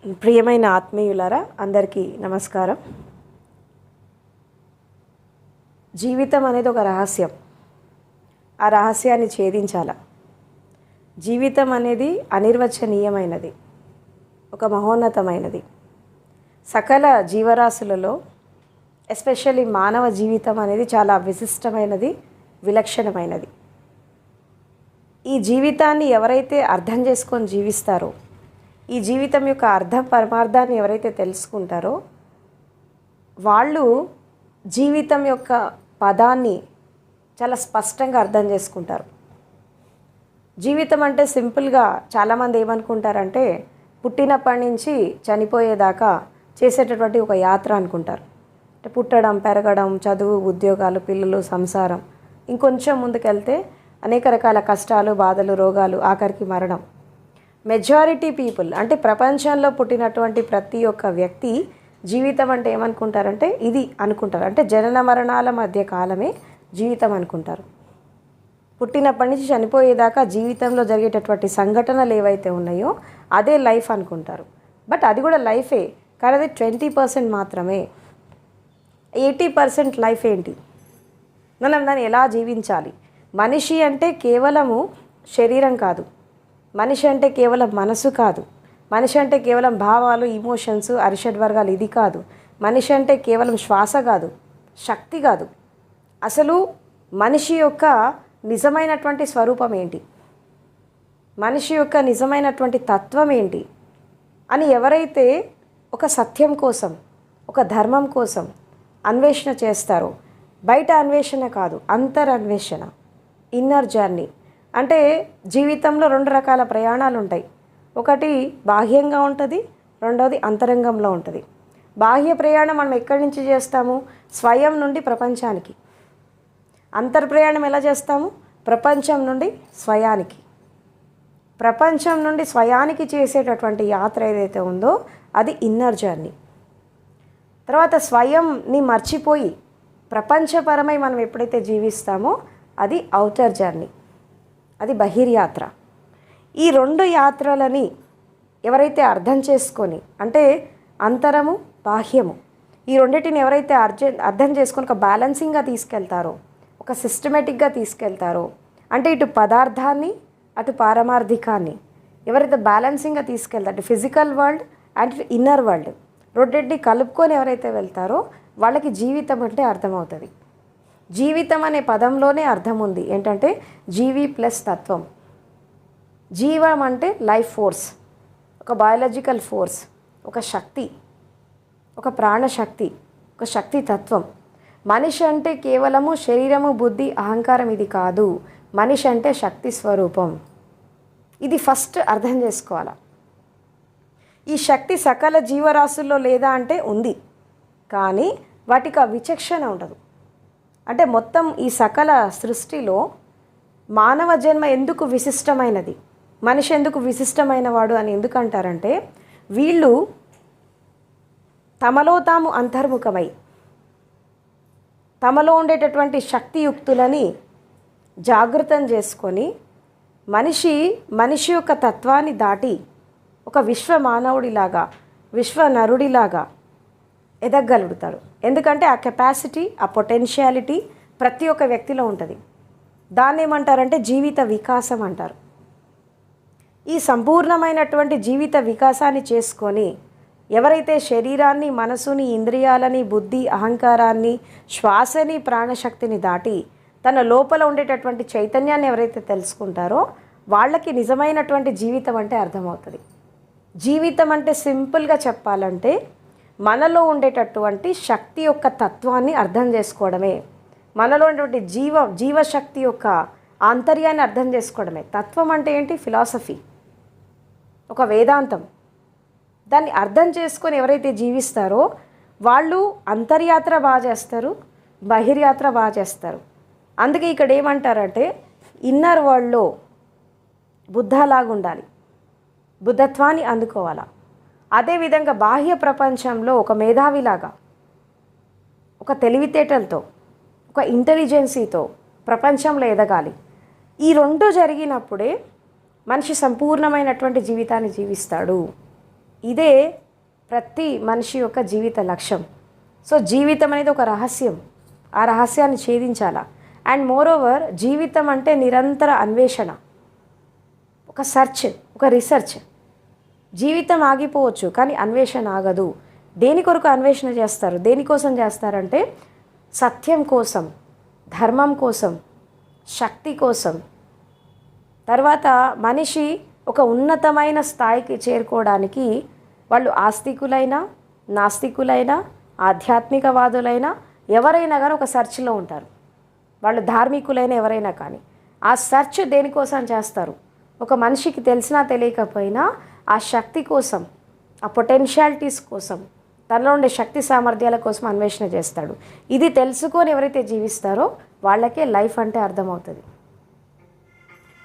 ప్రియమైన ఆత్మీయులారా, అందరికీ నమస్కారం. జీవితం అనేది ఒక రహస్యం. ఆ రహస్యాన్ని ఛేదించాల. జీవితం అనేది అనిర్వచనీయమైనది, ఒక మహోన్నతమైనది. సకల జీవరాశులలో ఎస్పెషల్లీ మానవ జీవితం అనేది చాలా విశిష్టమైనది, విలక్షణమైనది. ఈ జీవితాన్ని ఎవరైతే అర్థం చేసుకొని జీవిస్తారో, ఈ జీవితం యొక్క అర్థ పరమార్థాన్ని ఎవరైతే తెలుసుకుంటారో, వాళ్ళు జీవితం యొక్క పదాన్ని చాలా స్పష్టంగా అర్థం చేసుకుంటారు. జీవితం అంటే సింపుల్గా చాలామంది ఏమనుకుంటారంటే పుట్టినప్పటి నుంచి చనిపోయేదాకా చేసేటటువంటి ఒక యాత్ర అనుకుంటారు. అంటే పుట్టడం, పెరగడం, చదువు, ఉద్యోగాలు, పిల్లలు, సంసారం, ఇంకొంచెం ముందుకెళ్తే అనేక రకాల కష్టాలు, బాధలు, రోగాలు, ఆఖరికి మరణం. మెజారిటీ పీపుల్ అంటే ప్రపంచంలో పుట్టినటువంటి ప్రతి ఒక్క వ్యక్తి జీవితం అంటే ఏమనుకుంటారంటే ఇది అనుకుంటారు. అంటే జనన మరణాల మధ్య కాలమే జీవితం అనుకుంటారు. పుట్టినప్పటి నుంచి చనిపోయేదాకా జీవితంలో జరిగేటటువంటి సంఘటనలు ఏవైతే ఉన్నాయో అదే లైఫ్ అనుకుంటారు. బట్ అది కూడా లైఫే, కానీ అది 20% మాత్రమే. 80% లైఫ్ ఏంటి? మనం దాన్ని ఎలా జీవించాలి? మనిషి అంటే కేవలము శరీరం కాదు, మనిషి అంటే కేవలం మనసు కాదు, మనిషి అంటే కేవలం భావాలు, ఇమోషన్స్, అరిషడ్ వర్గాలు ఇది కాదు. మనిషి అంటే కేవలం శ్వాస కాదు, శక్తి కాదు. అసలు మనిషి యొక్క నిజమైనటువంటి స్వరూపం ఏంటి, మనిషి యొక్క నిజమైనటువంటి తత్వం ఏంటి అని ఎవరైతే ఒక సత్యం కోసం, ఒక ధర్మం కోసం అన్వేషణ చేస్తారో, బయట అన్వేషణ కాదు, అంతరన్వేషణ, ఇన్నర్ జర్నీ. అంటే జీవితంలో 2 రకాల ప్రయాణాలు ఉంటాయి. ఒకటి బాహ్యంగా ఉంటుంది, రెండవది అంతరంగంలో ఉంటుంది. బాహ్య ప్రయాణం మనం ఎక్కడి నుంచి చేస్తాము? స్వయం నుండి ప్రపంచానికి. అంతర్ ప్రయాణం ఎలా చేస్తాము? ప్రపంచం నుండి స్వయానికి. ప్రపంచం నుండి స్వయానికి చేసేటటువంటి యాత్ర ఏదైతే ఉందో అది ఇన్నర్ జర్నీ. తర్వాత స్వయంని మర్చిపోయి ప్రపంచపరమై మనం ఎప్పుడైతే జీవిస్తామో అది ఔటర్ జర్నీ, అది బహిర్యాత్ర. ఈ 2 యాత్రలని ఎవరైతే అర్థం చేసుకొని, అంటే అంతరము, బాహ్యము, ఈ రెండింటిని ఎవరైతే అర్థం చేసుకొని ఒక బ్యాలెన్సింగ్గా తీసుకెళ్తారో, ఒక సిస్టమేటిక్గా తీసుకెళ్తారో, అంటే ఇటు పదార్థాన్ని అటు పారమార్థికాన్ని ఎవరైతే బ్యాలెన్సింగ్గా తీసుకెళ్తారో, అటు physical world and inner world రెండింటిని కలుపుకొని ఎవరైతే వెళ్తారో వాళ్ళకి జీవితం అంటే అర్థమవుతుంది. జీవితం అనే పదంలోనే అర్థం ఉంది. ఏంటంటే జీవి ప్లస్ తత్వం. జీవం అంటే లైఫ్ ఫోర్స్, ఒక బయాలజికల్ ఫోర్స్, ఒక శక్తి, ఒక ప్రాణశక్తి, ఒక శక్తి తత్వం. మనిషి అంటే కేవలము శరీరము, బుద్ధి, అహంకారం ఇది కాదు. మనిషి అంటే శక్తి స్వరూపం. ఇది ఫస్ట్ అర్థం చేసుకోవాలి. ఈ శక్తి సకల జీవరాశుల్లో లేదా అంటే ఉంది, కానీ వాటికి ఆ విచక్షణ ఉండదు. అంటే మొత్తం ఈ సకల సృష్టిలో మానవ జన్మ ఎందుకు విశిష్టమైనది, మనిషి ఎందుకు విశిష్టమైనవాడు అని ఎందుకు అంటారంటే, వీళ్ళు తమలో తాము అంతర్ముఖమై తమలో ఉండేటటువంటి శక్తియుక్తులని జాగృతం చేసుకొని మనిషి యొక్క తత్వాన్ని దాటి ఒక విశ్వ మానవుడిలాగా, విశ్వ నరుడిలాగా ఎదగలుగుతాడు. ఎందుకంటే ఆ కెపాసిటీ, ఆ పొటెన్షియాలిటీ ప్రతి ఒక్క వ్యక్తిలో ఉంటుంది. దాన్ని ఏమంటారంటే జీవిత వికాసం అంటారు. ఈ సంపూర్ణమైనటువంటి జీవిత వికాసాన్ని చేసుకొని ఎవరైతే శరీరాన్ని, మనసుని, ఇంద్రియాలని, బుద్ధి, అహంకారాన్ని, శ్వాసని, ప్రాణశక్తిని దాటి తన లోపల ఉండేటటువంటి చైతన్యాన్ని ఎవరైతే తెలుసుకుంటారో వాళ్ళకి నిజమైనటువంటి జీవితం అంటే అర్థమవుతుంది. జీవితం అంటే సింపుల్గా చెప్పాలంటే మనలో ఉండేటటువంటి శక్తి యొక్క తత్వాన్ని అర్థం చేసుకోవడమే, మనలో ఉన్నటువంటి జీవశక్తి యొక్క ఆంతర్యాన్ని అర్థం చేసుకోవడమే. తత్వం అంటే ఏంటి? ఫిలాసఫీ, ఒక వేదాంతం. దాన్ని అర్థం చేసుకొని ఎవరైతే జీవిస్తారో వాళ్ళు అంతర్యాత్ర బాగా చేస్తారు, బహిర్యాత్ర బాగా చేస్తారు. అందుకే ఇక్కడ ఏమంటారంటే ఇన్నర్ వరల్డ్లో బుద్ధలాగా ఉండాలి, బుద్ధత్వాన్ని అందుకోవాలా. అదేవిధంగా బాహ్య ప్రపంచంలో ఒక మేధావిలాగా, ఒక తెలివితేటలతో, ఒక ఇంటెలిజెన్సీతో ప్రపంచంలో ఎదగాలి. ఈ 2 జరిగినప్పుడే మనిషి సంపూర్ణమైనటువంటి జీవితాన్ని జీవిస్తాడు. ఇదే ప్రతి మనిషి యొక్క జీవిత లక్ష్యం. సో జీవితం అనేది ఒక రహస్యం, ఆ రహస్యాన్ని ఛేదించాలా. అండ్ మోర్ ఓవర్ జీవితం అంటే నిరంతర అన్వేషణ, ఒక సర్చ్, ఒక రీసెర్చ్. జీవితం ఆగిపోవచ్చు కానీ అన్వేషణ ఆగదు. దేని కొరకు అన్వేషణ చేస్తారు? దేనికోసం చేస్తారంటే సత్యం కోసం, ధర్మం కోసం, శక్తి కోసం. తర్వాత మనిషి ఒక ఉన్నతమైన స్థాయికి చేరుకోవడానికి వాళ్ళు ఆస్తికులైనా, నాస్తికులైనా, ఆధ్యాత్మికవాదులైనా ఎవరైనా కానీ ఒక సర్చ్లో ఉంటారు. వాళ్ళు ధార్మికులైన ఎవరైనా కానీ ఆ సర్చ్ దేనికోసం చేస్తారు? ఒక మనిషికి తెలిసినా తెలియకపోయినా ఆ శక్తి కోసం, ఆ పొటెన్షియాలిటీస్ కోసం, తనలో ఉండే శక్తి సామర్థ్యాల కోసం అన్వేషణ చేస్తాడు. ఇది తెలుసుకొని ఎవరైతే జీవిస్తారో వాళ్ళకే లైఫ్ అంటే అర్థమవుతుంది.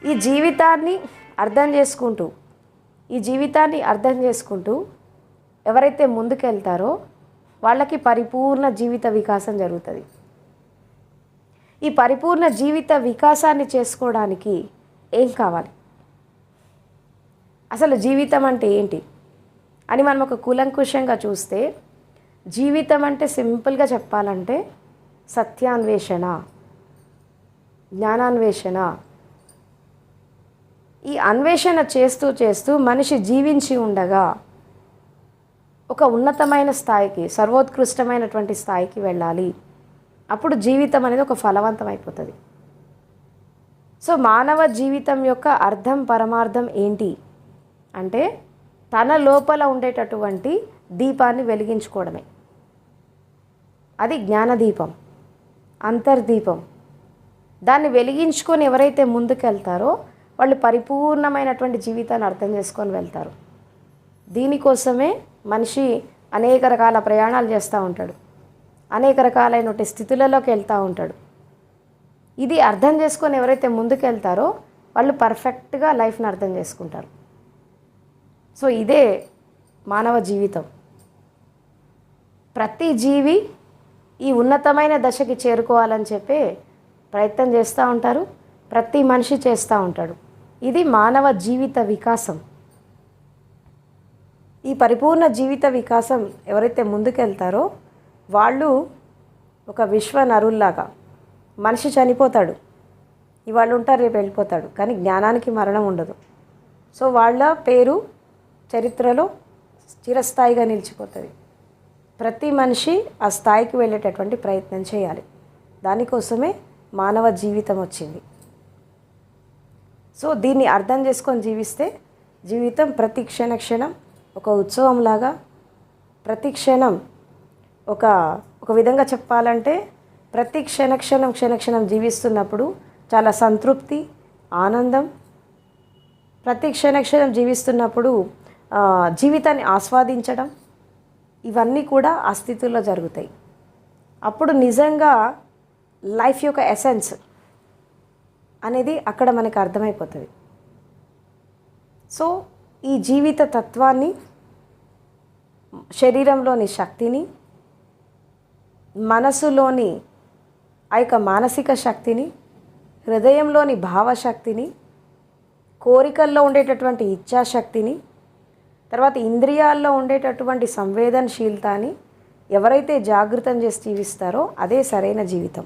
ఈ జీవితాన్ని అర్థం చేసుకుంటూ ఎవరైతే ముందుకెళ్తారో వాళ్ళకి పరిపూర్ణ జీవిత వికాసం జరుగుతుంది. ఈ పరిపూర్ణ జీవిత వికాసాన్ని చేసుకోవడానికి ఏం కావాలి? అసలు జీవితం అంటే ఏంటి అని మనం ఒక కూలంకుషంగా చూస్తే, జీవితం అంటే సింపుల్గా చెప్పాలంటే సత్యాన్వేషణ, జ్ఞానాన్వేషణ. ఈ అన్వేషణ చేస్తూ మనిషి జీవించి ఉండగా ఒక ఉన్నతమైన స్థాయికి, సర్వోత్కృష్టమైనటువంటి స్థాయికి వెళ్ళాలి. అప్పుడు జీవితం అనేది ఒక ఫలవంతం అయిపోతుంది. సో మానవ జీవితం యొక్క అర్థం, పరమార్థం ఏంటి అంటే తన లోపల ఉండేటటువంటి దీపాన్ని వెలిగించుకోవడమే. అది జ్ఞానదీపం, అంతర్దీపం. దాన్ని వెలిగించుకొని ఎవరైతే ముందుకెళ్తారో వాళ్ళు పరిపూర్ణమైనటువంటి జీవితాన్ని అర్థం చేసుకొని వెళ్తారు. దీనికోసమే మనిషి అనేక రకాల ప్రయాణాలు చేస్తూ ఉంటాడు, అనేక రకాలైన స్థితులలోకి వెళ్తూ ఉంటాడు. ఇది అర్థం చేసుకొని ఎవరైతే ముందుకెళ్తారో వాళ్ళు పర్ఫెక్ట్గా లైఫ్ని అర్థం చేసుకుంటారు. సో ఇదే మానవ జీవితం. ప్రతి జీవి ఈ ఉన్నతమైన దశకి చేరుకోవాలని చెప్పి ప్రయత్నం చేస్తూ ఉంటారు, ప్రతి మనిషి చేస్తూ ఉంటాడు. ఇది మానవ జీవిత వికాసం. ఈ పరిపూర్ణ జీవిత వికాసం ఎవరైతే ముందుకెళ్తారో వాళ్ళు ఒక విశ్వ నరుల్లాగా. మనిషి చనిపోతాడు, ఇవాళ ఉంటారు, రేపు వెళ్ళిపోతాడు, కానీ జ్ఞానానికి మరణం ఉండదు. సో వాళ్ళ పేరు చరిత్రలో చిరస్థాయిగా నిలిచిపోతుంది. ప్రతి మనిషి ఆ స్థాయికి వెళ్ళేటటువంటి ప్రయత్నం చేయాలి. దానికోసమే మానవ జీవితం వచ్చింది. సో దీన్ని అర్థం చేసుకొని జీవిస్తే జీవితం ప్రతి క్షణం ఒక ఉత్సవంలాగా, ప్రతి క్షణం ఒక విధంగా చెప్పాలంటే ప్రతి క్షణక్షణం జీవిస్తున్నప్పుడు చాలా సంతృప్తి, ఆనందం. ప్రతి క్షణక్షణం జీవిస్తున్నప్పుడు జీవితాన్ని ఆస్వాదించడం, ఇవన్నీ కూడా ఆ స్థితిలో జరుగుతాయి. అప్పుడు నిజంగా లైఫ్ యొక్క ఎసెన్స్ అనేది అక్కడ మనకు అర్థమైపోతుంది. సో ఈ జీవిత తత్వాన్ని, శరీరంలోని శక్తిని, మనసులోని ఆ యొక్క మానసిక శక్తిని, హృదయంలోని భావశక్తిని, కోరికల్లో ఉండేటటువంటి ఇచ్ఛాశక్తిని, తర్వాత ఇంద్రియాల్లో ఉండేటటువంటి సంవేదనశీలతని ఎవరైతే జాగృతం చేసి జీవిస్తారో అదే సరైన జీవితం.